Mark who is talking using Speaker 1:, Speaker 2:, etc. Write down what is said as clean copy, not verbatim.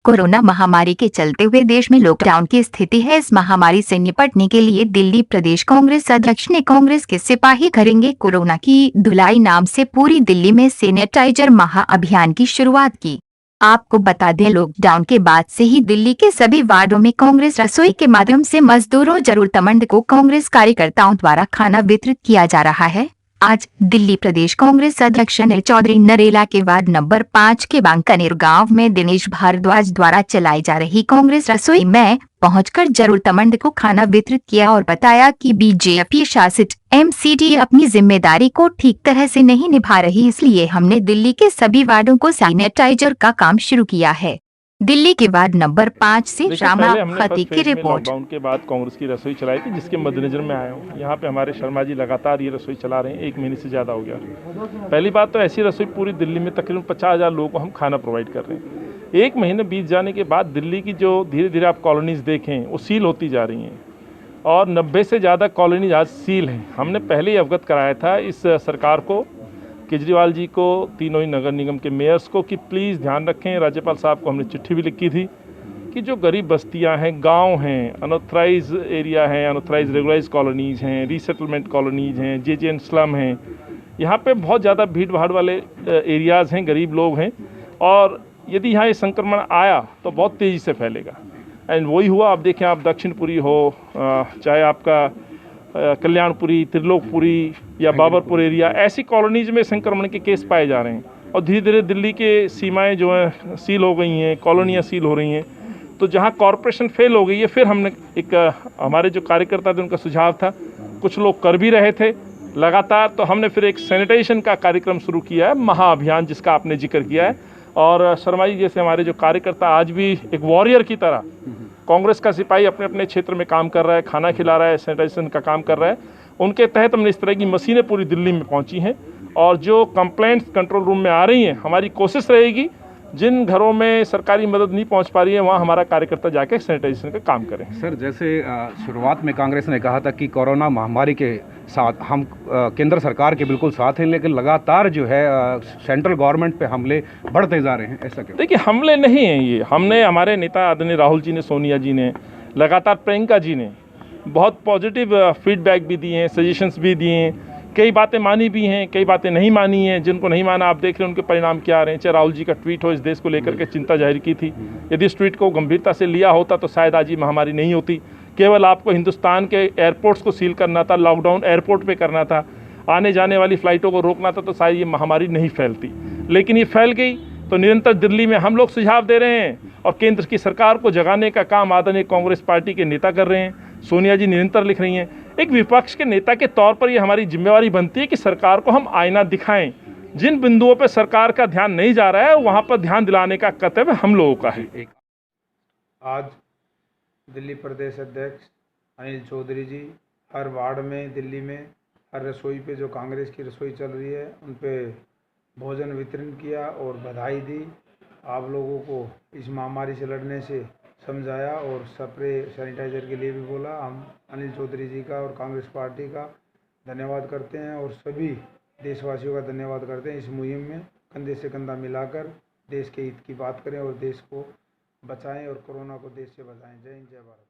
Speaker 1: Corona महामारी के चलते हुए देश में लॉकडाउन की स्थिति है। इस महामारी से निपटने के लिए दिल्ली प्रदेश कांग्रेस अध्यक्ष ने कांग्रेस के सिपाही करेंगे कोरोना की धुलाई नाम से पूरी दिल्ली में सैनिटाइजर महाअभियान की शुरुआत की। आपको बता दें, लॉकडाउन के बाद से ही दिल्ली के सभी वार्डों में कांग्रेस रसोई के माध्यम से मजदूरों जरूरतमंद को कांग्रेस कार्यकर्ताओं द्वारा खाना वितरित किया जा रहा है। आज दिल्ली प्रदेश कांग्रेस अध्यक्ष अनिल चौधरी नरेला के वार्ड नंबर 5 के बांकानेर गांव में दिनेश भारद्वाज द्वारा चलाई जा रही कांग्रेस रसोई में पहुंचकर जरूरतमंद को खाना वितरित किया और बताया कि बीजेपी शासित एमसीडी अपनी जिम्मेदारी को ठीक तरह से नहीं निभा रही, इसलिए हमने दिल्ली के सभी वार्डों को सैनिटाइजर का काम शुरू किया है। दिल्ली के वार्ड नंबर 5 से रामा खती की रिपोर्ट।
Speaker 2: लॉकडाउन के बाद कांग्रेस की रसोई चलाई थी, जिसके मद्देनजर में आया हूँ। यहाँ पे हमारे शर्मा जी लगातार ये रसोई चला रहे हैं, 1 महीने से ज़्यादा हो गया। पहली बात तो ऐसी रसोई पूरी दिल्ली में तकरीबन 50,000 लोगों को हम खाना प्रोवाइड कर रहे हैं। 1 महीने बीत जाने के बाद दिल्ली की जो धीरे धीरे आप कॉलोनीज़ देखें वो सील होती जा रही हैं और 90 से ज़्यादा कॉलोनीज आज सील हैं। हमने पहले ही अवगत कराया था इस सरकार को, केजरीवाल जी को, तीनों ही नगर निगम के मेयर्स को कि प्लीज़ ध्यान रखें। राज्यपाल साहब को हमने चिट्ठी भी लिखी थी कि जो गरीब बस्तियां हैं, गांव हैं, अनऑथराइज एरिया हैं, अनऑथराइज रेगुलराइज कॉलोनीज़ हैं, रीसेटलमेंट कॉलोनीज़ हैं, जेजेएन स्लम हैं, यहाँ पे बहुत ज़्यादा भीड़ भाड़ वाले एरियाज़ हैं, गरीब लोग हैं और यदि यहाँ ये संक्रमण आया तो बहुत तेज़ी से फैलेगा। एंड वही हुआ। आप देखें, आप दक्षिणपुरी हो, चाहे आपका कल्याणपुरी, त्रिलोकपुरी या बाबरपुर एरिया, ऐसी कॉलोनीज में संक्रमण के केस पाए जा रहे हैं और धीरे धीरे दिल्ली के सीमाएं जो हैं सील हो गई हैं, कॉलोनियाँ सील हो रही हैं। तो जहां कॉरपोरेशन फेल हो गई है, फिर हमने हमारे जो कार्यकर्ता थे उनका सुझाव था, कुछ लोग कर भी रहे थे लगातार, तो हमने फिर एक सैनिटाइजेशन का कार्यक्रम शुरू किया है, महाअभियान, जिसका आपने जिक्र किया है। और शर्मा जी जैसे हमारे जो कार्यकर्ता आज भी एक वॉरियर की तरह, कांग्रेस का सिपाही अपने अपने क्षेत्र में काम कर रहा है, खाना खिला रहा है, सैनिटाइजेशन का काम कर रहा है, उनके तहत हमने इस तरह की मशीनें पूरी दिल्ली में पहुंची हैं। और जो कंप्लेंट्स कंट्रोल रूम में आ रही हैं, हमारी कोशिश रहेगी जिन घरों में सरकारी मदद नहीं पहुंच पा रही है वहां हमारा कार्यकर्ता जाके सैनिटाइजेशन का काम करें।
Speaker 3: सर, जैसे शुरुआत में कांग्रेस ने कहा था कि कोरोना महामारी के साथ हम केंद्र सरकार के बिल्कुल साथ हैं, लेकिन लगातार जो है सेंट्रल गवर्नमेंट पे हमले बढ़ते जा रहे हैं, ऐसा क्यों?
Speaker 2: देखिए, हमले नहीं हैं ये, हमने हमारे नेता आदरणीय राहुल जी ने, सोनिया जी ने, लगातार प्रियंका जी ने बहुत पॉजिटिव फीडबैक भी दिए हैं, सजेशंस भी दिए हैं, कई बातें मानी भी हैं, कई बातें नहीं मानी हैं। जिनको नहीं माना, आप देख रहे हैं उनके परिणाम क्या आ रहे हैं। चाहे राहुल जी का ट्वीट हो, इस देश को लेकर के चिंता जाहिर की थी, यदि इस ट्वीट को गंभीरता से लिया होता तो शायद आज ये महामारी नहीं होती। केवल आपको हिंदुस्तान के एयरपोर्ट्स को सील करना था, लॉकडाउन एयरपोर्ट पे करना था, आने जाने वाली फ़्लाइटों को रोकना था, तो शायद ये महामारी नहीं फैलती। लेकिन ये फैल गई। तो निरंतर दिल्ली में हम लोग सुझाव दे रहे हैं और केंद्र की सरकार को जगाने का काम आदरणीय कांग्रेस पार्टी के नेता कर रहे हैं। सोनिया जी निरंतर लिख रही हैं। एक विपक्ष के नेता के तौर पर ये हमारी जिम्मेवारी बनती है कि सरकार को हम आईना दिखाएं। जिन बिंदुओं पर सरकार का ध्यान नहीं जा रहा है वहां पर ध्यान दिलाने का कर्तव्य हम लोगों का है।
Speaker 4: आज दिल्ली प्रदेश अध्यक्ष अनिल चौधरी जी हर वार्ड में, दिल्ली में हर रसोई पे जो कांग्रेस की रसोई चल रही है उन पे भोजन वितरण किया और बधाई दी। आप लोगों को इस महामारी से लड़ने से समझाया और स्प्रे सैनिटाइजर के लिए भी बोला। हम अनिल चौधरी जी का और कांग्रेस पार्टी का धन्यवाद करते हैं और सभी देशवासियों का धन्यवाद करते हैं। इस मुहिम में कंधे से कंधा मिलाकर देश के हित की बात करें और देश को बचाएं और कोरोना को देश से बचाएं। जय हिंद, जय भारत।